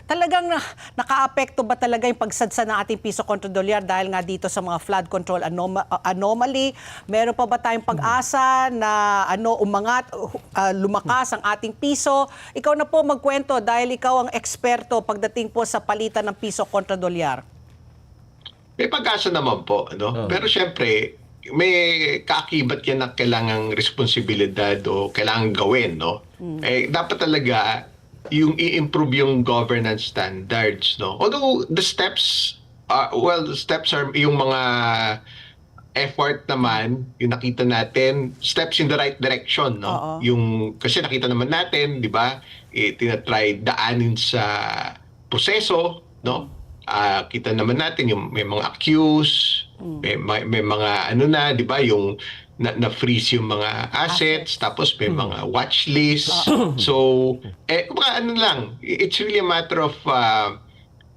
talagang nakaapekto ba talaga yung pagsadsa ng ating piso kontra dolyar dahil nga dito sa mga flood control anomaly? Meron pa ba tayong pag-asa na umangat, lumakas ang ating piso? Ikaw na po magkwento dahil ikaw ang eksperto pagdating po sa palitan ng piso kontra dolyar. May pag-asa naman po, no? Pero syempre, may kaakibat yan na kailangang responsibilidad o kailangang gawin, no? Dapat talaga yung i-improve yung governance standards, no? Although the steps, the steps are yung mga effort naman, yung nakita natin, steps in the right direction, no? Yung, kasi nakita naman natin, di ba, tinatry daanin sa proseso, no? Kita naman natin yung may mga accused, may mga di ba, yung na-freeze yung mga assets, tapos may mga watch list. So, lang, it's really a matter of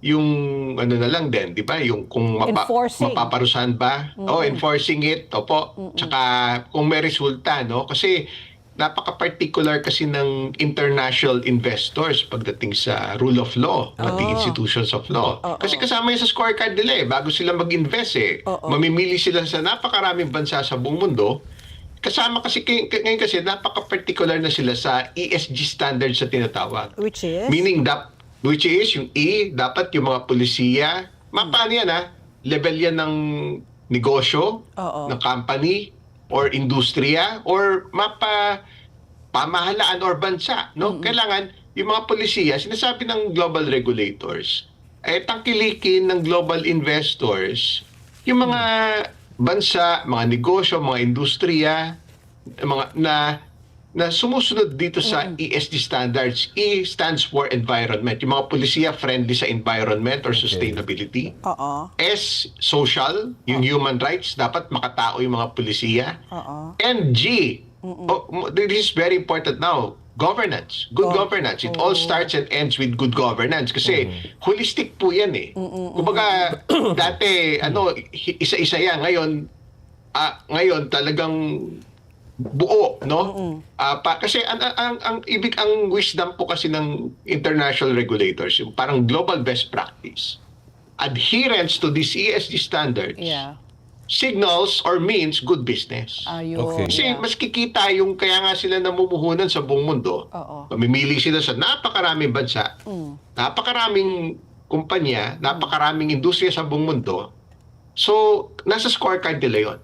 yung na lang din, di ba, yung kung mapaparusahan ba, enforcing it, opo, tsaka kung may resulta, no, kasi napaka-particular kasi ng international investors pagdating sa rule of law, pati institutions of law. Kasi kasama yan sa scorecard nila bago sila mag-invest mamimili sila sa napakaraming bansa sa buong mundo. Kasama kasi ngayon kasi napaka-particular na sila sa ESG standards sa tinatawag. Which is? Meaning which is yung E, dapat yung mga polisiya, paano yan level yan ng negosyo, ng company, or industriya, or pamahalaan or bansa, no? Kailangan yung mga polisiya, sinasabi ng global regulators, tangkilikin ng global investors yung mga bansa, mga negosyo, mga industriya, mga na sumusunod dito sa ESG standards. E stands for environment. Yung mga polisiya friendly sa environment or sustainability. S, social, yung human rights, dapat makatao yung mga polisiya. And G, this is very important now, governance. Good governance. It all starts and ends with good governance kasi holistic po yan Kumbaga, dati, isa-isa yan. Ngayon talagang buo, no? Kasi ang wisdom po kasi ng international regulators, yung parang global best practice, adherence to these ESG standards, signals or means good business. Kasi mas kikita yung kaya nga sila namumuhunan sa buong mundo. Mamimili sila sa napakaraming bansa, napakaraming kumpanya, napakaraming industriya sa buong mundo. So, nasa scorecard nila yun.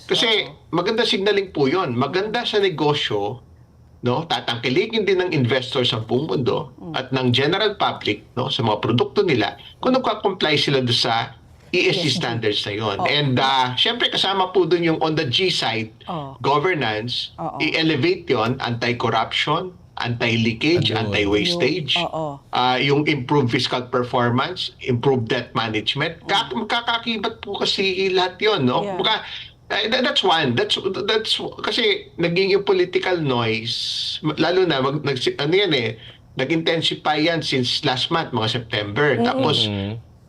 Kasi maganda signaling po yun. Maganda sa negosyo, no? Tatangkilikin din ng investor sa buong mundo at ng general public, no? Sa mga produkto nila kung nagka-comply sila doon sa ESG standards na yun. And syempre kasama po doon yung on the G side, governance, i-elevate yun, anti-corruption, anti-leakage, anti-wastage, yung improved fiscal performance, improved debt management. Makakakibat po kasi lahat yun, no? That's one. That's kasi naging yung political noise, lalo na nag-intensify yan since last month, mga September. Tapos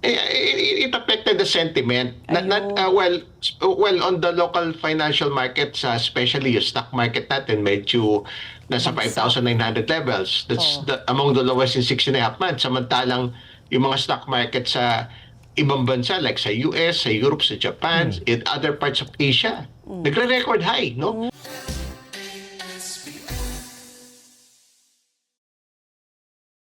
it affected the sentiment. Well, on the local financial markets, especially yung stock market natin, medyo nasa 5,900 levels. That's among the lowest in 6.5 months. Samantalang yung mga stock market sa ibang bansa like sa US, sa Europe, sa Japan, in other parts of Asia, nagre-record high, no?